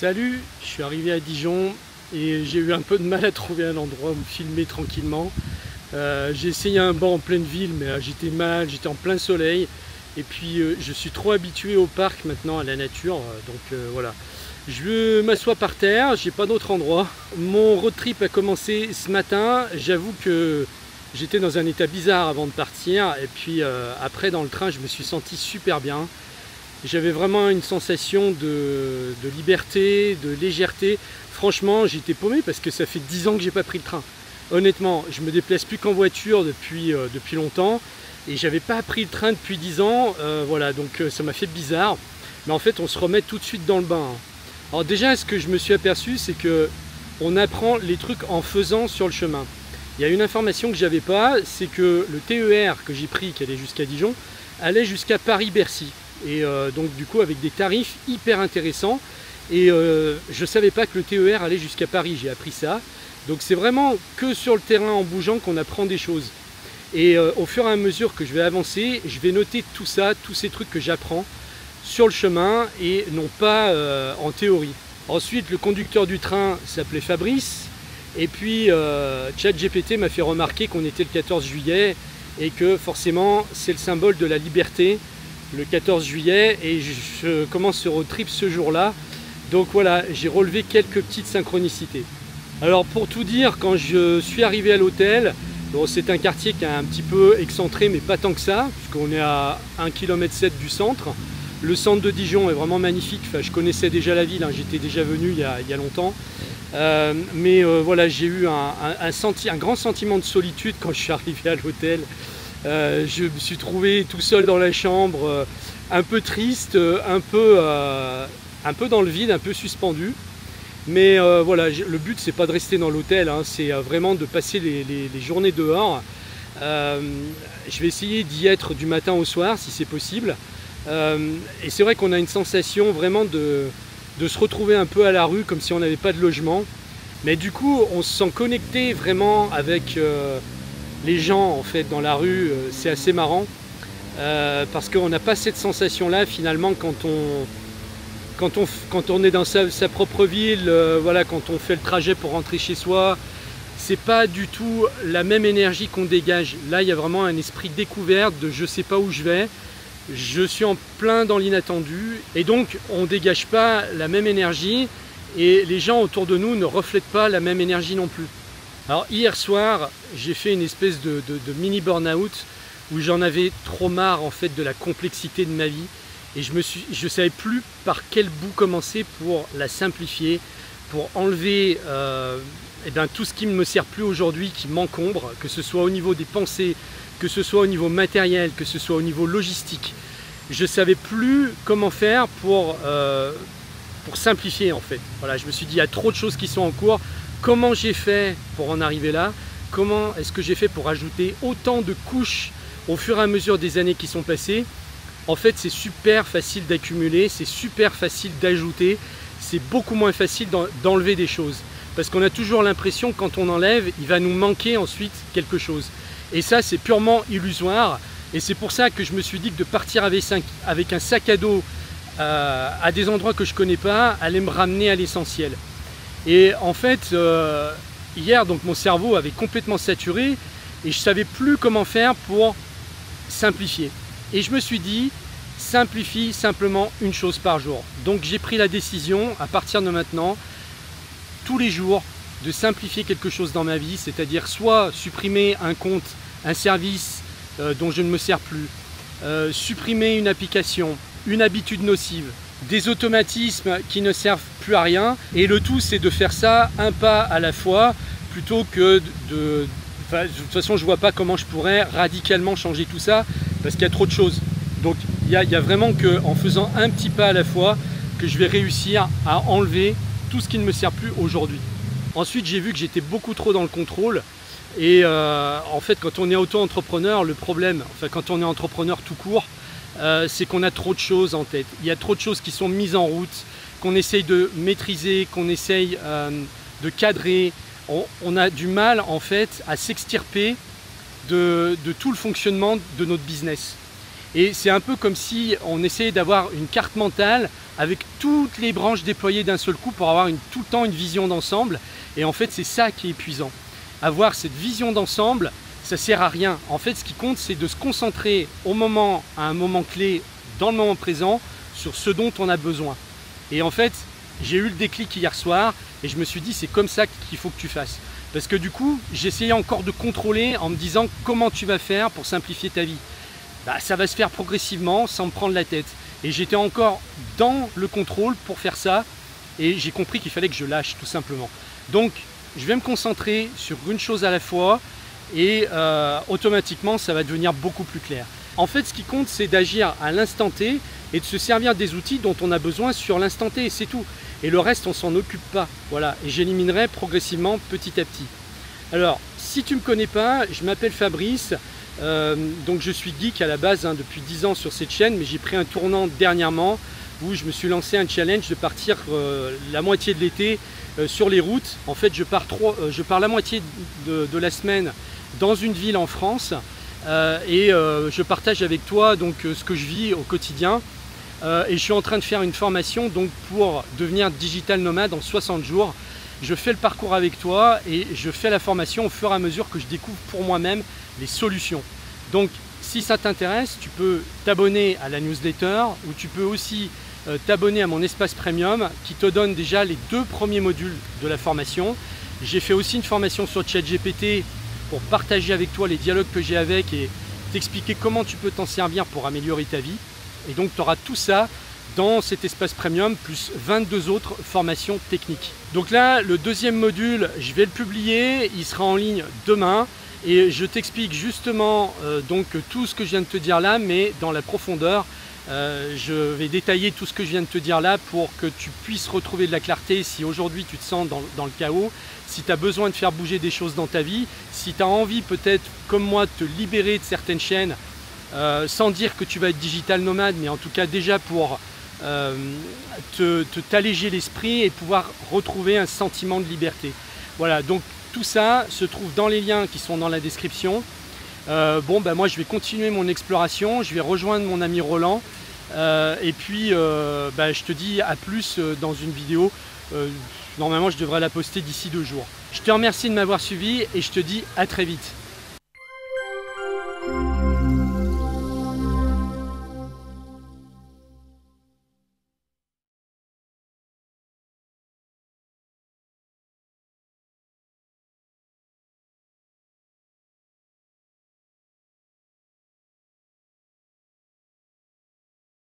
Salut, je suis arrivé à Dijon et j'ai eu un peu de mal à trouver un endroit où me filmer tranquillement. J'ai essayé un banc en pleine ville, mais j'étais mal, j'étais en plein soleil. Et puis je suis trop habitué au parc maintenant, à la nature, voilà. Je m'assois par terre, j'ai pas d'autre endroit. Mon road trip a commencé ce matin, j'avoue que j'étais dans un état bizarre avant de partir. Et puis après dans le train, je me suis senti super bien. J'avais vraiment une sensation de liberté, de légèreté. Franchement, j'étais paumé parce que ça fait 10 ans que j'ai pas pris le train. Honnêtement, je me déplace plus qu'en voiture depuis longtemps et j'avais pas pris le train depuis 10 ans. Voilà, donc ça m'a fait bizarre. Mais en fait, on se remet tout de suite dans le bain. Alors déjà, ce que je me suis aperçu, c'est que on apprend les trucs en faisant sur le chemin. Il y a une information que j'avais pas, c'est que le TER que j'ai pris, qui allait jusqu'à Dijon, allait jusqu'à Paris-Bercy. Et donc du coup avec des tarifs hyper intéressants. Et je ne savais pas que le TER allait jusqu'à Paris, j'ai appris ça. Donc c'est vraiment que sur le terrain en bougeant qu'on apprend des choses. Et au fur et à mesure que je vais avancer, je vais noter tout ça, tous ces trucs que j'apprends sur le chemin et non pas en théorie. Ensuite, le conducteur du train s'appelait Fabrice. Et puis ChatGPT m'a fait remarquer qu'on était le 14 juillet et que forcément c'est le symbole de la liberté. Le 14 juillet et je commence ce road trip ce jour-là. Donc voilà, j'ai relevé quelques petites synchronicités. Alors pour tout dire, quand je suis arrivé à l'hôtel, bon, c'est un quartier qui est un petit peu excentré, mais pas tant que ça, puisqu'on est à 1,7 km du centre. Le centre de Dijon est vraiment magnifique. Enfin, je connaissais déjà la ville, hein, j'étais déjà venu il y a longtemps. Voilà, j'ai eu un grand sentiment de solitude quand je suis arrivé à l'hôtel. Je me suis trouvé tout seul dans la chambre, un peu triste, un peu dans le vide, un peu suspendu. Mais voilà, le but c'est pas de rester dans l'hôtel, hein, c'est vraiment de passer les journées dehors. Je vais essayer d'y être du matin au soir si c'est possible. Et c'est vrai qu'on a une sensation vraiment de se retrouver un peu à la rue, comme si on n'avait pas de logement. Mais du coup, on se sent connecté vraiment avec les gens en fait dans la rue. C'est assez marrant parce qu'on n'a pas cette sensation là finalement quand on est dans sa propre ville, voilà, quand on fait le trajet pour rentrer chez soi. C'est pas du tout la même énergie qu'on dégage. Là il y a vraiment un esprit découverte de je sais pas où je vais, je suis en plein dans l'inattendu et donc on dégage pas la même énergie et les gens autour de nous ne reflètent pas la même énergie non plus. Alors hier soir, j'ai fait une espèce de mini burn-out où j'en avais trop marre en fait de la complexité de ma vie et je savais plus par quel bout commencer pour la simplifier, pour enlever tout ce qui ne me sert plus aujourd'hui, qui m'encombre, que ce soit au niveau des pensées, que ce soit au niveau matériel, que ce soit au niveau logistique. Je savais plus comment faire pour simplifier en fait. Voilà, je me suis dit il y a trop de choses qui sont en cours. Comment j'ai fait pour en arriver là? Comment est-ce que j'ai fait pour ajouter autant de couches au fur et à mesure des années qui sont passées? En fait, c'est super facile d'accumuler, c'est super facile d'ajouter, c'est beaucoup moins facile d'enlever des choses. Parce qu'on a toujours l'impression que quand on enlève, il va nous manquer ensuite quelque chose. Et ça, c'est purement illusoire. Et c'est pour ça que je me suis dit que de partir avec un sac à dos à des endroits que je ne connais pas allait me ramener à l'essentiel. Et en fait, hier, donc, mon cerveau avait complètement saturé et je ne savais plus comment faire pour simplifier. Et je me suis dit, simplifie simplement une chose par jour. Donc j'ai pris la décision, à partir de maintenant, tous les jours, de simplifier quelque chose dans ma vie, c'est-à-dire soit supprimer un compte, un service dont je ne me sers plus, supprimer une application, une habitude nocive, des automatismes qui ne servent plus à rien, et le tout c'est de faire ça un pas à la fois plutôt que de toute façon je vois pas comment je pourrais radicalement changer tout ça parce qu'il y a trop de choses. Donc il y a vraiment qu'en faisant un petit pas à la fois que je vais réussir à enlever tout ce qui ne me sert plus aujourd'hui. Ensuite j'ai vu que j'étais beaucoup trop dans le contrôle et en fait quand on est auto-entrepreneur, le problème, enfin quand on est entrepreneur tout court, c'est qu'on a trop de choses en tête. Il y a trop de choses qui sont mises en route, qu'on essaye de maîtriser, qu'on essaye de cadrer. On a du mal en fait à s'extirper de tout le fonctionnement de notre business. Et c'est un peu comme si on essayait d'avoir une carte mentale avec toutes les branches déployées d'un seul coup pour avoir tout le temps une vision d'ensemble. Et en fait, c'est ça qui est épuisant. Avoir cette vision d'ensemble, ça sert à rien. En fait, ce qui compte, c'est de se concentrer à un moment clé, dans le moment présent, sur ce dont on a besoin. Et en fait, j'ai eu le déclic hier soir et je me suis dit, c'est comme ça qu'il faut que tu fasses. Parce que du coup, j'essayais encore de contrôler en me disant comment tu vas faire pour simplifier ta vie. Bah, ça va se faire progressivement sans me prendre la tête. Et j'étais encore dans le contrôle pour faire ça et j'ai compris qu'il fallait que je lâche tout simplement. Donc, je vais me concentrer sur une chose à la fois et automatiquement, ça va devenir beaucoup plus clair. En fait, ce qui compte, c'est d'agir à l'instant T et de se servir des outils dont on a besoin sur l'instant T et c'est tout. Et le reste, on s'en occupe pas. Voilà, et j'éliminerai progressivement petit à petit. Alors, si tu ne me connais pas, je m'appelle Fabrice. Donc je suis geek à la base depuis 10 ans sur cette chaîne, mais j'ai pris un tournant dernièrement où je me suis lancé un challenge de partir la moitié de l'été sur les routes. En fait, je pars la moitié de la semaine dans une ville en France et je partage avec toi donc ce que je vis au quotidien. Et je suis en train de faire une formation donc pour devenir digital nomade en 60 jours. Je fais le parcours avec toi et je fais la formation au fur et à mesure que je découvre pour moi-même les solutions. Donc si ça t'intéresse, tu peux t'abonner à la newsletter ou tu peux aussi t'abonner à mon espace premium qui te donne déjà les 2 premiers modules de la formation. J'ai fait aussi une formation sur ChatGPT pour partager avec toi les dialogues que j'ai avec et t'expliquer comment tu peux t'en servir pour améliorer ta vie. Et donc tu auras tout ça dans cet espace premium plus 22 autres formations techniques. Donc là, le 2e module, je vais le publier, il sera en ligne demain et je t'explique justement donc tout ce que je viens de te dire là, mais dans la profondeur. Je vais détailler tout ce que je viens de te dire là pour que tu puisses retrouver de la clarté si aujourd'hui tu te sens dans le chaos, si tu as besoin de faire bouger des choses dans ta vie, si tu as envie peut-être comme moi de te libérer de certaines chaînes, sans dire que tu vas être digital nomade, mais en tout cas déjà pour t'alléger l'esprit et pouvoir retrouver un sentiment de liberté. Voilà, donc tout ça se trouve dans les liens qui sont dans la description. Moi je vais continuer mon exploration, je vais rejoindre mon ami Roland et puis je te dis à plus dans une vidéo. Normalement je devrais la poster d'ici 2 jours. Je te remercie de m'avoir suivi et je te dis à très vite.